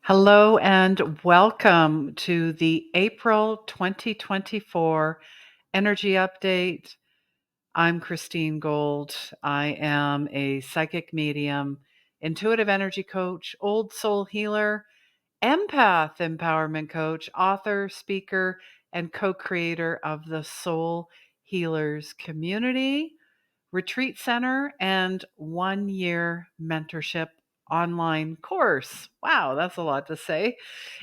Hello and welcome to the April 2024 Energy Update. I'm Christine Gold. I am a psychic medium, intuitive energy coach, old soul healer, empath empowerment coach, author, speaker, and co creator of the Soul Healers Community Retreat Center and 1 year mentorship online course. Wow, that's a lot to say.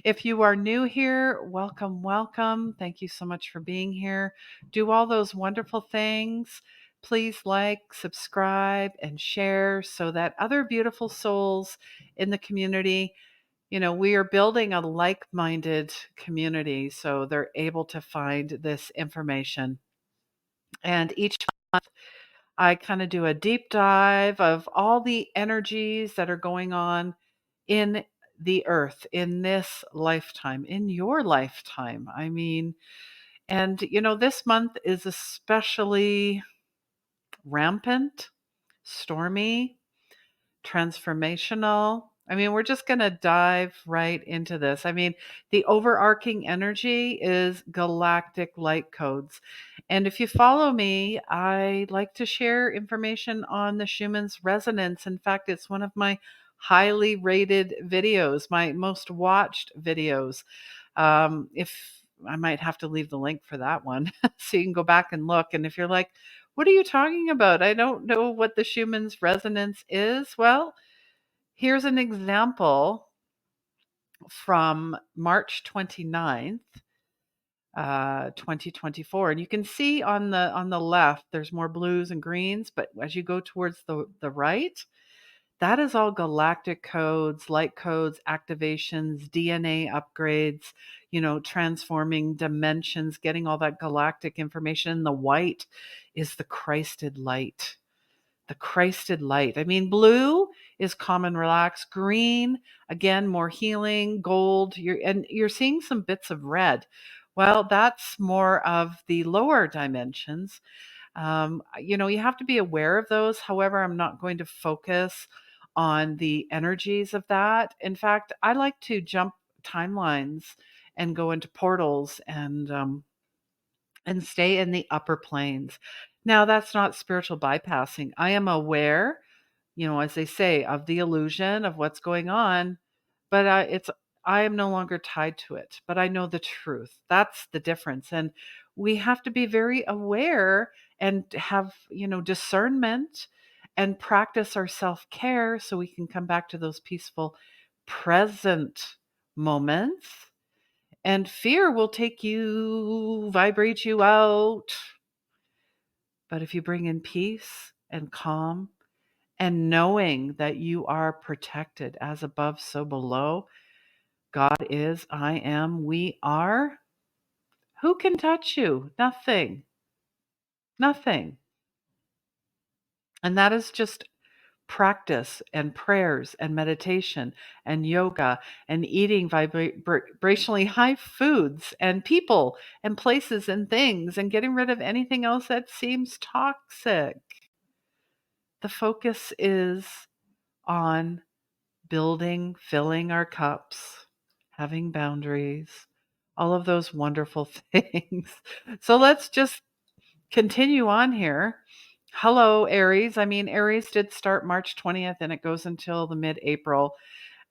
If you are new here, welcome, welcome. Thank you so much for being here. Do all those wonderful things. Please like, subscribe, and share so that other beautiful souls in the community, we are building a like minded community so they're able to find this information. And each I kind of do a deep dive of all the energies that are going on in the earth in this lifetime, in your lifetime. This month is especially rampant, stormy, transformational. We're just going to dive right into this. The overarching energy is galactic light codes. And if you follow me, I like to share information on the Schumann's resonance. In fact, it's one of my highly rated videos, my most watched videos. If I might have to leave the link for that one so you can go back and look. And if you're like, what are you talking about? I don't know what the Schumann's resonance is. Well, here's an example from March 29th, 2024. And you can see on the left, there's more blues and greens, but as you go towards the right, that is all galactic codes, light codes, activations, DNA upgrades, transforming dimensions, getting all that galactic information. The white is the Christed light. The Christed light. Blue is calm and relaxed. Green, again, more healing. Gold, you're seeing some bits of red. Well, that's more of the lower dimensions. You have to be aware of those. However, I'm not going to focus on the energies of that. In fact, I like to jump timelines and go into portals and stay in the upper planes. Now, that's not spiritual bypassing. I am aware, as they say, of the illusion of what's going on, but I am no longer tied to it, but I know the truth. That's the difference. And we have to be very aware and have, discernment and practice our self-care so we can come back to those peaceful present moments. And fear will vibrate you out. But if you bring in peace and calm and knowing that you are protected as above, so below, God is, I am, we are. Who can touch you? Nothing. Nothing. And that is just practice and prayers and meditation and yoga and eating vibrationally high foods and people and places and things and getting rid of anything else that seems toxic. The focus is on building, filling our cups, having boundaries, all of those wonderful things. So let's just continue on here. Hello, Aries. Aries did start March 20th and it goes until the mid-April.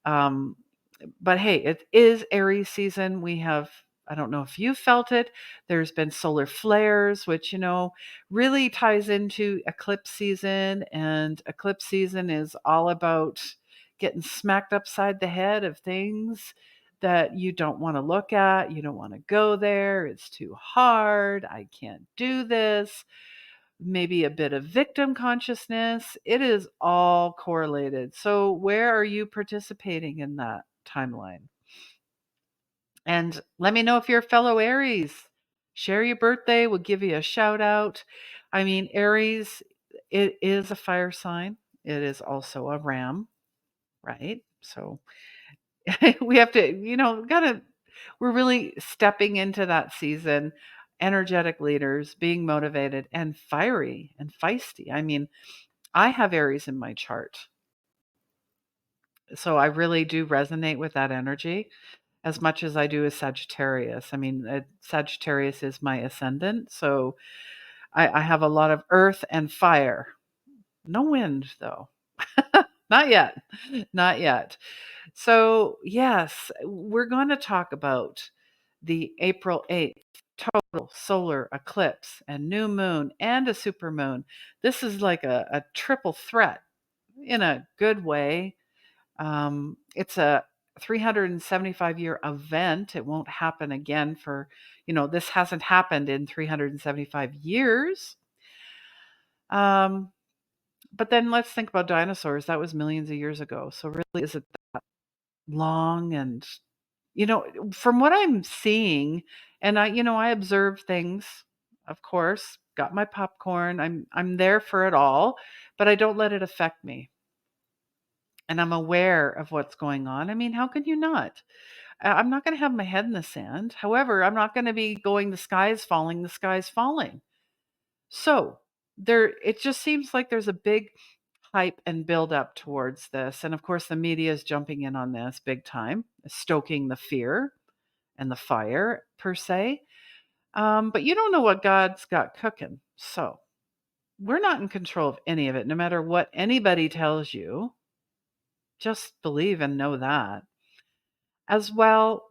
But hey, it is Aries season. I don't know if you felt it. There's been solar flares, which, really ties into eclipse season. And eclipse season is all about getting smacked upside the head of things that you don't want to look at. You don't want to go there. It's too hard. I can't do this. Maybe a bit of victim consciousness. It is all correlated. So, where are you participating in that timeline? And let me know if you're a fellow Aries. Share your birthday. We'll give you a shout out. Aries, it is a fire sign. It is also a ram, right? So we have to, we're really stepping into that season. Energetic leaders, being motivated and fiery and feisty. I have Aries in my chart. So I really do resonate with that energy as much as I do as Sagittarius. I mean, Sagittarius is my ascendant, so I have a lot of earth and fire. No wind, though. Not yet. Not yet. So, yes, we're going to talk about the April 8th total solar eclipse and new moon and a supermoon. This is like a triple threat in a good way. It's a 375-year event. It won't happen again for, this hasn't happened in 375 years. Um, but then let's think about dinosaurs. That was millions of years ago. So really, is it that long? And from what I'm seeing, and I observe things, of course, got my popcorn. I'm there for it all, but I don't let it affect me. And I'm aware of what's going on. I mean, how could you not? I'm not going to have my head in the sand. However, I'm not going to be going, the sky is falling, the sky is falling. So it just seems like there's a big hype and build up towards this. And of course, the media is jumping in on this big time, stoking the fear and the fire, per se. But you don't know what God's got cooking. So we're not in control of any of it, no matter what anybody tells you. Just believe and know that. As well,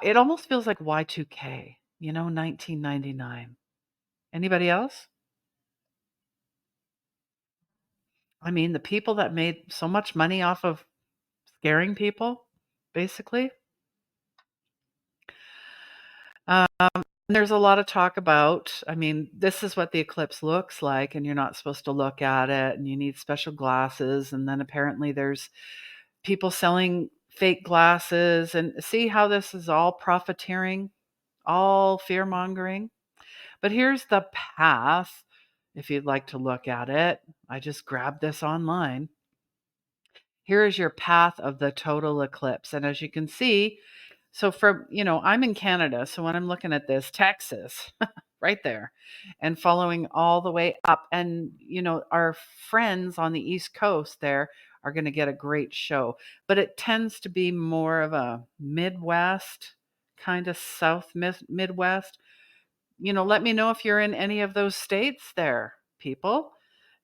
it almost feels like Y2K, 1999. Anybody else? I mean, the people that made so much money off of scaring people, basically. Um, there's a lot of talk about, I mean, this is what the eclipse looks like, and you're not supposed to look at it, and you need special glasses. And then apparently there's people selling fake glasses, and see how this is all profiteering, all fear mongering. But here's the path. If you'd like to look at it, I just grabbed this online. Here is your path of the total eclipse. And as you can see, so from, I'm in Canada. So when I'm looking at this, Texas, right there, and following all the way up. And, our friends on the East Coast there are going to get a great show. But it tends to be more of a Midwest, kind of South Midwest. Let me know if you're in any of those states there, people.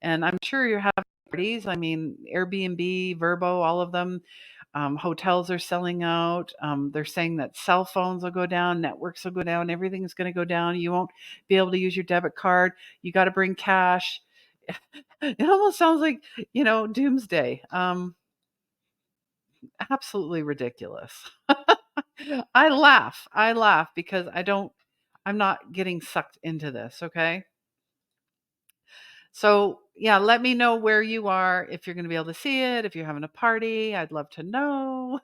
And I'm sure you're having parties. I mean, Airbnb, Verbo, all of them. Hotels are selling out. They're saying that cell phones will go down, networks will go down, everything's going to go down. You won't be able to use your debit card. You got to bring cash. It almost sounds like, doomsday. Absolutely ridiculous. I laugh because I'm not getting sucked into this, okay? So, yeah, let me know where you are, if you're going to be able to see it, if you're having a party. I'd love to know.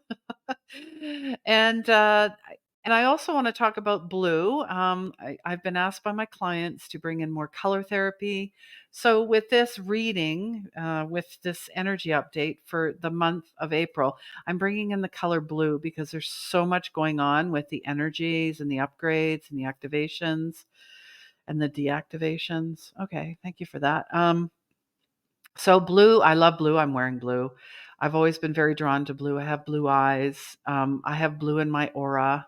and I also want to talk about blue. I've been asked by my clients to bring in more color therapy. So with this reading, with this energy update for the month of April, I'm bringing in the color blue because there's so much going on with the energies and the upgrades and the activations and the deactivations. Okay, thank you for that. So blue, I love blue. I'm wearing blue. I've always been very drawn to blue. I have blue eyes. I have blue in my aura,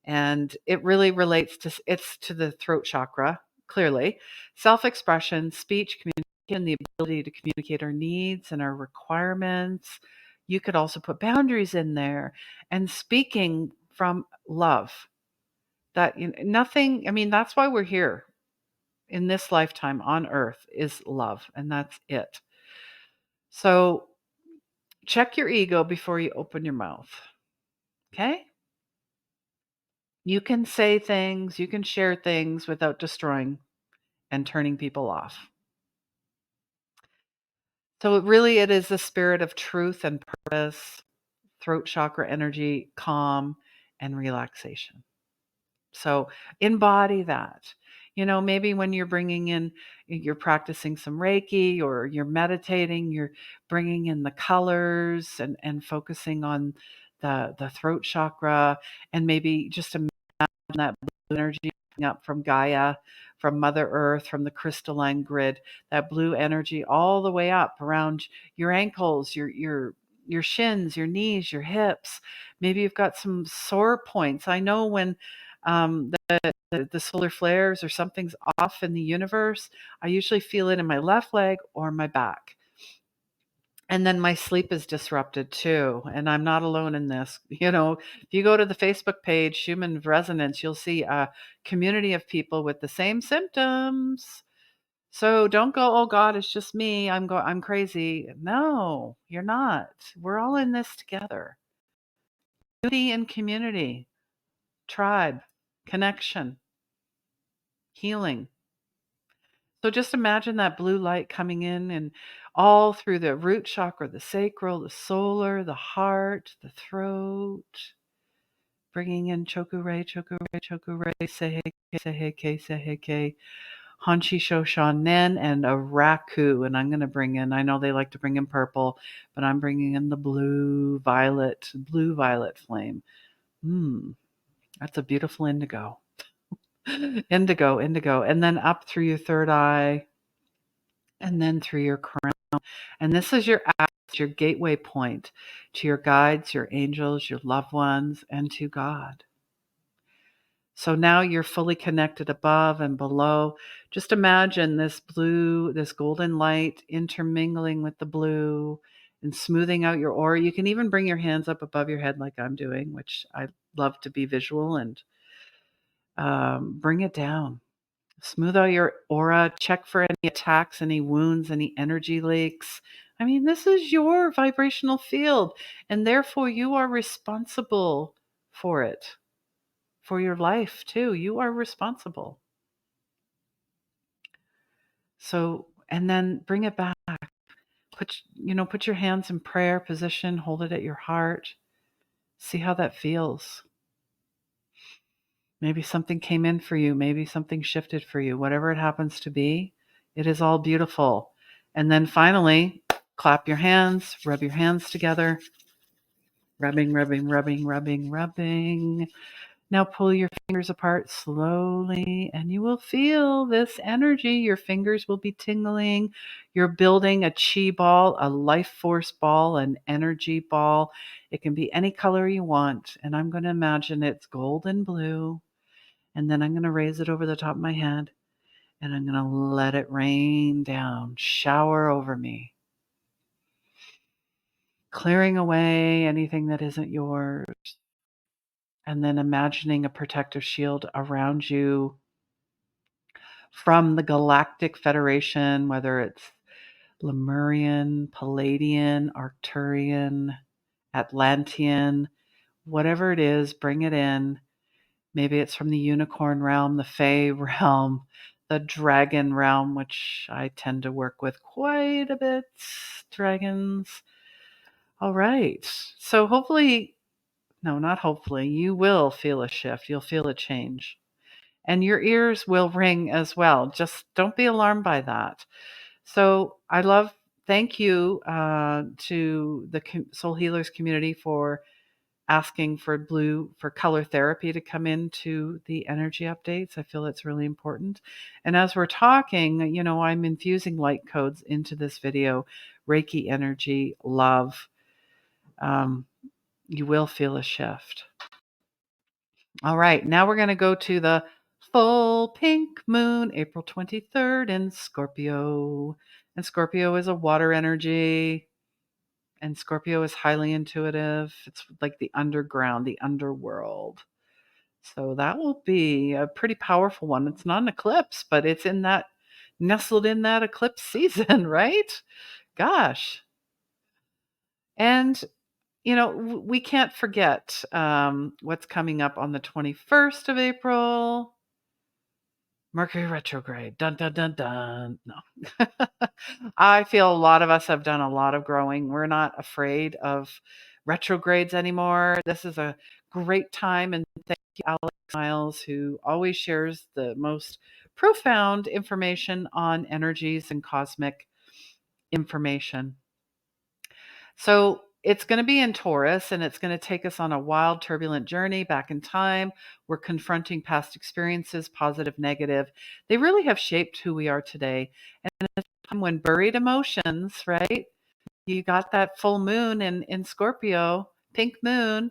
and it really relates to the throat chakra. Clearly, self-expression, speech, communication, the ability to communicate our needs and our requirements. You could also put boundaries in there, and speaking from love. That nothing. I mean, that's why we're here in this lifetime on earth is love, and that's it. So check your ego before you open your mouth. Okay? You can say things, you can share things without destroying and turning people off. So it is the spirit of truth and purpose, throat chakra energy, calm, and relaxation. So embody that. Maybe when you're practicing some Reiki or you're meditating, you're bringing in the colors and focusing on the throat chakra, and maybe just imagine that blue energy up from Gaia, from Mother Earth, from the crystalline grid, that blue energy all the way up around your ankles, your shins, your knees, your hips. Maybe you've got some sore points. I know when the solar flares or something's off in the universe, I usually feel it in my left leg or my back. And then my sleep is disrupted too. And I'm not alone in this. If you go to the Facebook page, Human Resonance, you'll see a community of people with the same symptoms. So don't go, oh God, it's just me. I'm crazy. No, you're not. We're all in this together. Unity and community, tribe, connection, healing. So just imagine that blue light coming in and all through the root chakra, the sacral, the solar, the heart, the throat, bringing in Chokure, Chokure, Chokure, Seheke, Seheke, Seheke, Hanshi Shoshan Nen, and a Raku. And I'm going to bring in, I know they like to bring in purple, but I'm bringing in the blue violet flame. That's a beautiful indigo. Indigo, indigo. And then up through your third eye, and then through your crown. And this is your gateway point to your guides, your angels, your loved ones, and to God. So now you're fully connected above and below. Just imagine this blue, this golden light intermingling with the blue and smoothing out your aura. You can even bring your hands up above your head like I'm doing, which I love to be visual, and bring it down. Smooth out your aura, check for any attacks, any wounds, any energy leaks. I mean, this is your vibrational field, and therefore you are responsible for it, for your life too. You are responsible. So, and then bring it back. Put your hands in prayer position, hold it at your heart. See how that feels. Maybe something came in for you. Maybe something shifted for you. Whatever it happens to be, it is all beautiful. And then finally, clap your hands, rub your hands together. Rubbing, rubbing, rubbing, rubbing, rubbing. Now pull your fingers apart slowly, and you will feel this energy. Your fingers will be tingling. You're building a chi ball, a life force ball, an energy ball. It can be any color you want. And I'm going to imagine it's gold and blue. And then I'm going to raise it over the top of my head, and I'm going to let it rain down, shower over me, clearing away anything that isn't yours. And then imagining a protective shield around you from the Galactic Federation, whether it's Lemurian, Palladian, Arcturian, Atlantean, whatever it is, bring it in. Maybe it's from the unicorn realm, the fae realm, the dragon realm, which I tend to work with quite a bit. Dragons. All right. So hopefully, no, not hopefully, you will feel a shift. You'll feel a change. And your ears will ring as well. Just don't be alarmed by that. So thank you to the Soul Healers community for asking for color therapy to come into the energy updates. I feel that's really important. And as we're talking, I'm infusing light codes into this video. Reiki energy, love. You will feel a shift. All right, now we're going to go to the full pink moon, April 23rd in Scorpio. And Scorpio is a water energy. And Scorpio is highly intuitive. It's like the underground, the underworld. So that will be a pretty powerful one. It's not an eclipse, but it's nestled in that eclipse season, right? Gosh. And, we can't forget what's coming up on the 21st of April. Mercury retrograde. Dun, dun, dun, dun. No. I feel a lot of us have done a lot of growing. We're not afraid of retrogrades anymore. This is a great time. And thank you, Alex Miles, who always shares the most profound information on energies and cosmic information. So it's going to be in Taurus, and it's going to take us on a wild, turbulent journey back in time. We're confronting past experiences, positive, negative. They really have shaped who we are today. And it's a time when buried emotions, right? You got that full moon in Scorpio, pink moon,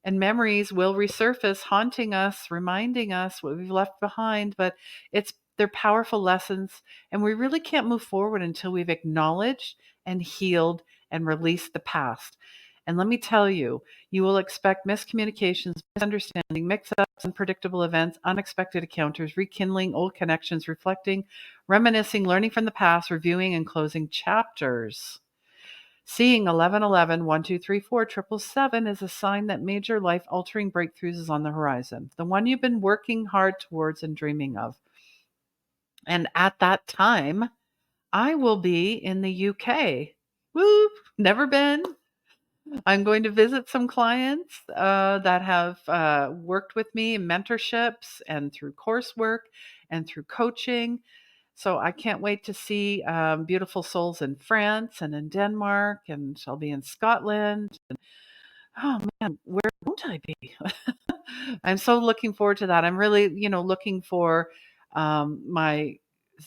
and memories will resurface, haunting us, reminding us what we've left behind. But they're powerful lessons, and we really can't move forward until we've acknowledged and healed and released the past. And let me tell you, you will expect miscommunications, misunderstanding, mix-ups, unpredictable events, unexpected encounters, rekindling old connections, reflecting, reminiscing, learning from the past, reviewing, and closing chapters. Seeing 1111, 1234, 777 is a sign that major life-altering breakthroughs is on the horizon, the one you've been working hard towards and dreaming of. And at that time, I will be in the UK. Woo! Never been. I'm going to visit some clients that have worked with me in mentorships and through coursework and through coaching. So I can't wait to see beautiful souls in France and in Denmark, and I'll be in Scotland. And, oh man, where won't I be? I'm so looking forward to that. I'm really, looking for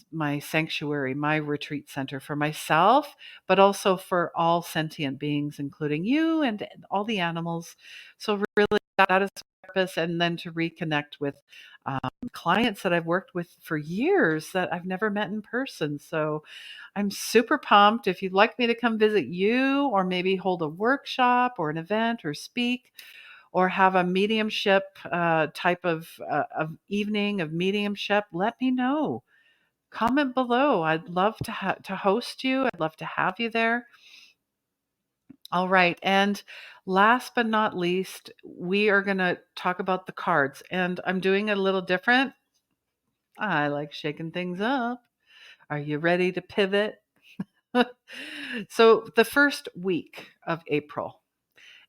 my sanctuary, my retreat center for myself, but also for all sentient beings, including you and all the animals. So really, that is the purpose, and then to reconnect with clients that I've worked with for years that I've never met in person. So I'm super pumped. If you'd like me to come visit you, or maybe hold a workshop or an event or speak, or have a mediumship type of evening of mediumship, let me know. Comment below. I'd love to host you. I'd love to have you there. All right. And last but not least, we are going to talk about the cards. And I'm doing it a little different. I like shaking things up. Are you ready to pivot? So, the first week of April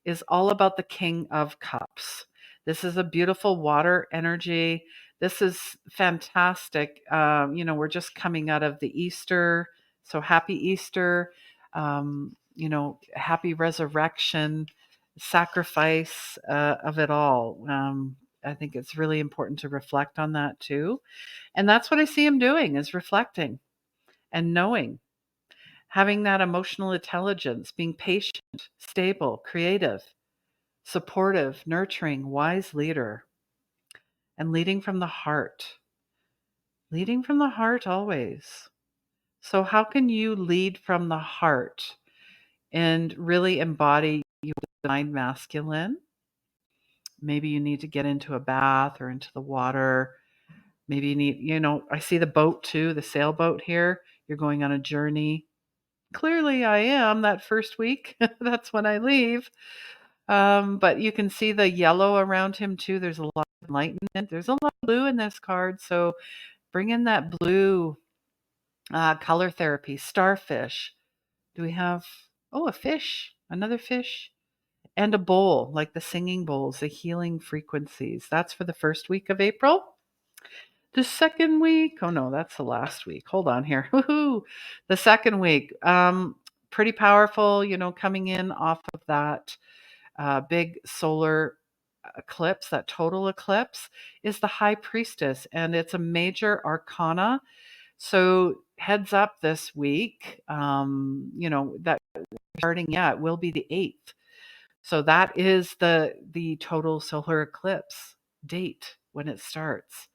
is all about the King of Cups. This is a beautiful water energy. This is fantastic. We're just coming out of the Easter. So happy Easter. Happy resurrection, sacrifice of it all. I think it's really important to reflect on that too. And that's what I see him doing, is reflecting and knowing, having that emotional intelligence, being patient, stable, creative, supportive, nurturing, wise leader, and leading from the heart. Leading from the heart always. So, how can you lead from the heart and really embody your divine masculine? Maybe you need to get into a bath or into the water. Maybe you need, I see the boat too, the sailboat here. You're going on a journey. Clearly, I am that first week. That's when I leave. But you can see the yellow around him too. There's a lot of enlightenment. There's a lot of blue in this card. So bring in that blue color therapy. Starfish. Do we have, a fish, another fish, and a bowl, like the singing bowls, the healing frequencies. That's for the first week of April. The second week, oh no, that's the last week. Hold on here. Woohoo! The second week, pretty powerful, coming in off of that big solar eclipse, that total eclipse, is the High Priestess, and it's a major arcana. So heads up this week, that starting, it will be the 8th. So that is the total solar eclipse date when it starts.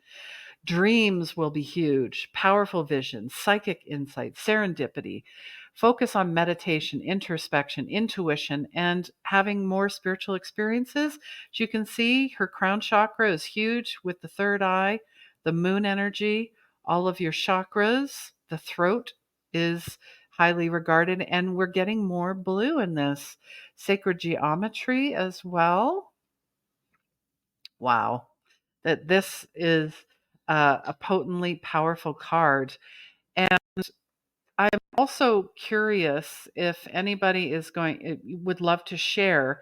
Dreams will be huge, powerful visions, psychic insight, serendipity, focus on meditation, introspection, intuition, and having more spiritual experiences. As you can see, her crown chakra is huge with the third eye, the moon energy, all of your chakras. The throat is highly regarded, and we're getting more blue in this. Sacred geometry as well. Wow. That this is a potently powerful card. And I'm also curious if anybody would love to share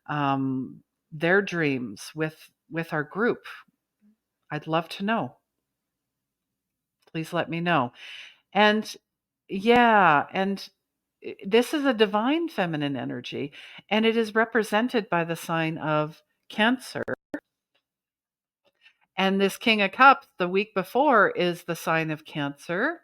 their dreams with our group. I'd love to know. Please let me know. And yeah, and this is a divine feminine energy, and it is represented by the sign of Cancer. And this King of Cups the week before is the sign of Cancer,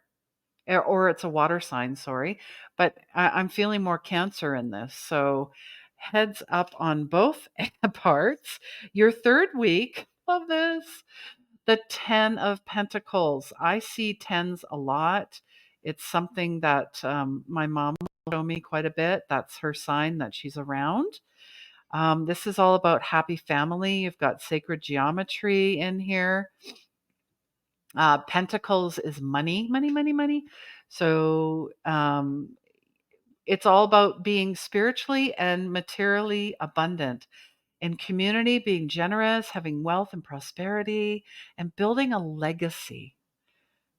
or it's a water sign, sorry. But I'm feeling more Cancer in this. So heads up on both parts. Your third week, love this, the 10 of Pentacles. I see tens a lot. It's something that my mom will show me quite a bit. That's her sign that she's around. This is all about happy family. You've got sacred geometry in here. Pentacles is money, money, money, money. So it's all about being spiritually and materially abundant, in community, being generous, having wealth and prosperity, and building a legacy.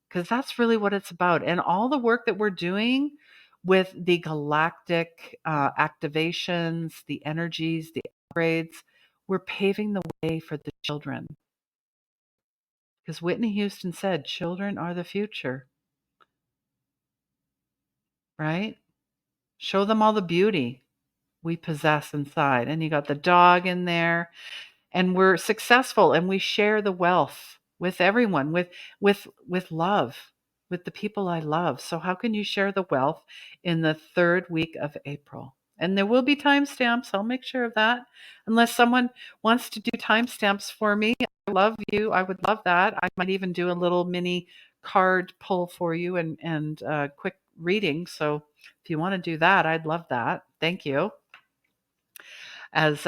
Because that's really what it's about. And all the work that we're doing with the galactic activations, the energies, the upgrades, we're paving the way for the children. Because Whitney Houston said, children are the future, right? Show them all the beauty we possess inside. And you got the dog in there, and we're successful, and we share the wealth with everyone, with love, with the people I love. So how can you share the wealth in the third week of April? And there will be timestamps. I'll make sure of that. Unless someone wants to do timestamps for me, I love you. I would love that. I might even do a little mini card pull for you and quick reading. So if you want to do that, I'd love that. Thank you. As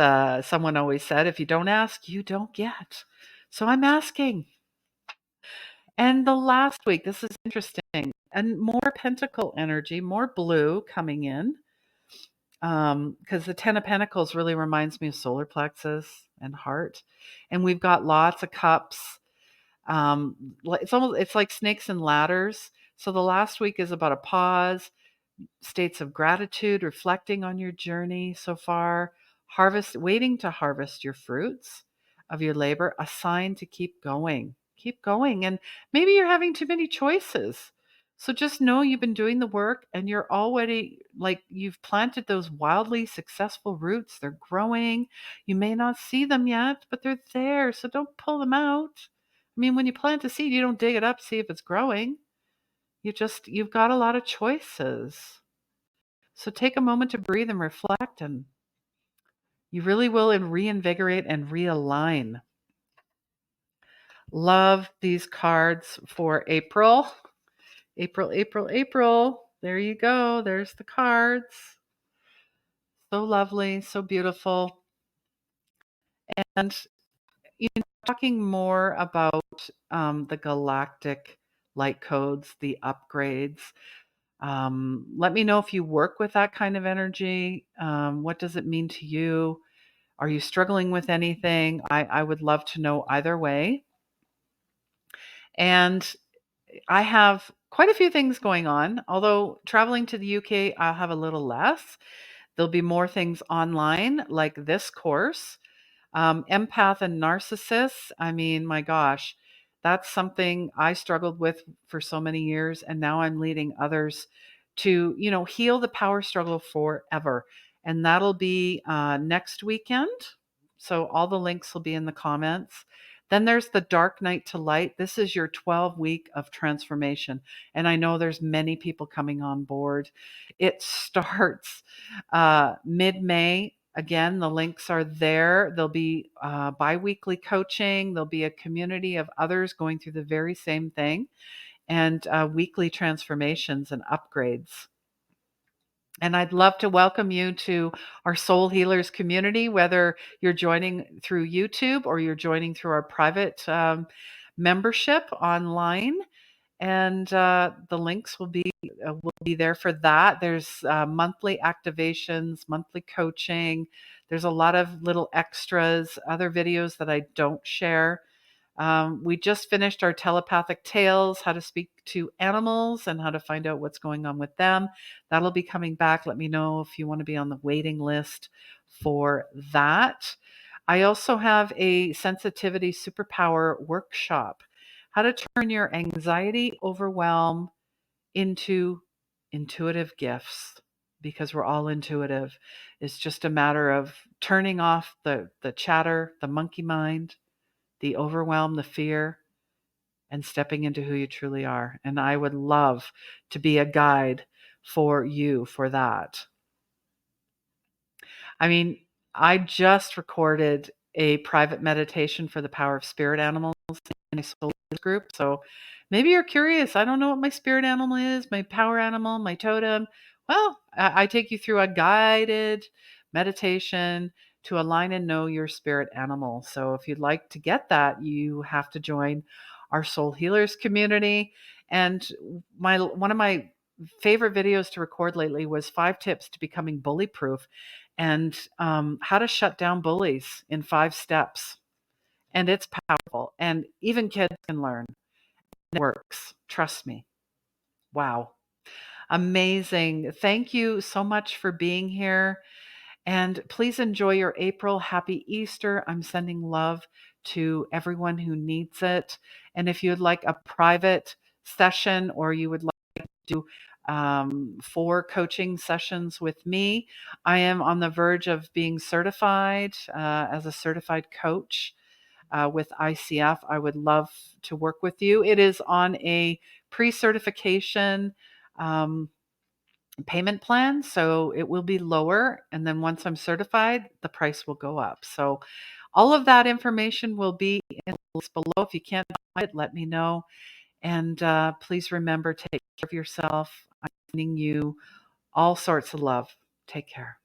someone always said, if you don't ask, you don't get. So I'm asking. And the last week, this is interesting, and more pentacle energy, more blue coming in, because the Ten of Pentacles really reminds me of solar plexus and heart. And we've got lots of cups. It's like snakes and ladders. So the last week is about a pause, states of gratitude, reflecting on your journey so far, waiting to harvest your fruits of your labor, a sign to keep going. Keep going. And maybe you're having too many choices. So just know you've been doing the work, and you're already, like, you've planted those wildly successful roots. They're growing. You may not see them yet, but they're there. So don't pull them out. I mean, when you plant a seed, you don't dig it up, see if it's growing. You've got a lot of choices. So take a moment to breathe and reflect, and you really will reinvigorate and realign. Love these cards for April. April, April, April. There you go. There's the cards. So lovely, so beautiful. And talking more about the galactic light codes, the upgrades. Let me know if you work with that kind of energy. What does it mean to you? Are you struggling with anything? I would love to know either way. And I have quite a few things going on, although traveling to the UK, I'll have a little less. There'll be more things online, like this course. Empath and narcissists, I mean, my gosh, that's something I struggled with for so many years. And now I'm leading others to, heal the power struggle forever. And that'll be next weekend. So all the links will be in the comments. Then there's the Dark Night to Light. This is your 12-week of transformation. And I know there's many people coming on board. It starts mid-May. Again, the links are there. There'll be bi-weekly coaching. There'll be a community of others going through the very same thing, and weekly transformations and upgrades. And I'd love to welcome you to our Soul Healers community, whether you're joining through YouTube or you're joining through our private membership online. And the links will be there for that. There's monthly activations, monthly coaching. There's a lot of little extras, other videos that I don't share. We just finished our telepathic tales, how to speak to animals and how to find out what's going on with them. That'll be coming back. Let me know if you want to be on the waiting list for that. I also have a sensitivity superpower workshop, how to turn your anxiety, overwhelm into intuitive gifts. because we're all intuitive. It's just a matter of turning off the chatter, the monkey mind, the overwhelm, the fear, and stepping into who you truly are. And I would love to be a guide for you for that. I mean, I just recorded a private meditation for the power of spirit animals in a soul group. So maybe you're curious. I don't know what my spirit animal is, my power animal, my totem. Well, I take you through a guided meditation to align and know your spirit animal. So if you'd like to get that, you have to join our Soul Healers community. And one of my favorite videos to record lately was 5 tips to becoming bully proof, and how to shut down bullies in 5 steps. And it's powerful. And even kids can learn. It works. Trust me. Wow. Amazing. Thank you so much for being here. And please enjoy your April. Happy Easter. I'm sending love to everyone who needs it. And if you'd like a private session, or you would like to do 4 coaching sessions with me, I am on the verge of being certified as a certified coach with ICF. I would love to work with you. It is on a pre-certification payment plan, so it will be lower. And then once I'm certified, the price will go up. So all of that information will be in the list below. If you can't find it, let me know. And please remember, take care of yourself. I'm sending you all sorts of love. Take care.